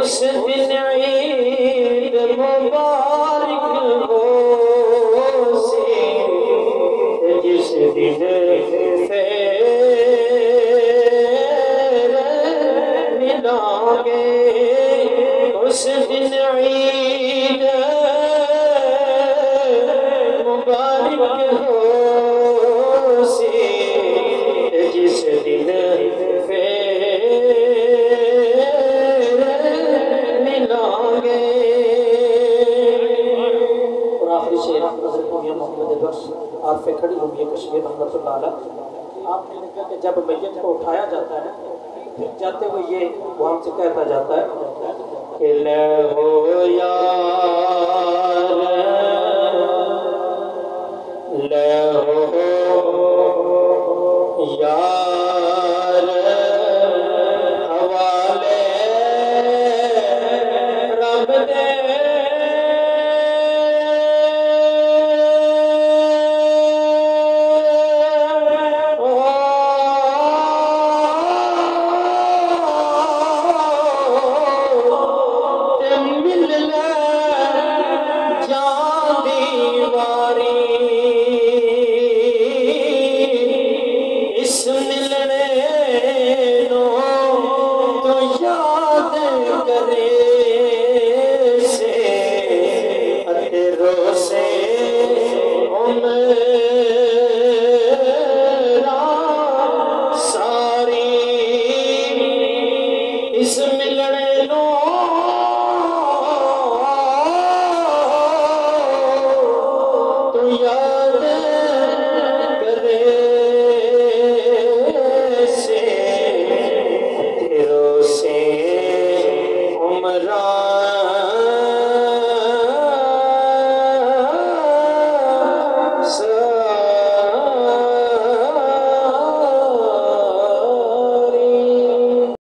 उस दिन ईद मुबारक हो सी जिस दिन फेर मिलांगे उस दिन ईद मुबारक हो सी जिस दिन फेर मिलांगे। और आखिरी शेर हज़रत मियां मोहम्मद बख्श आरफ़े खड़ी हुई कश्मीर रहमतुल्लाह अलैह। आपने लिखा कि जब मैयत को उठाया जाता है फिर जाते हुए ये वो हमसे कहता जाता है कि ले हो यार ले हो यार हवाले रब दे याद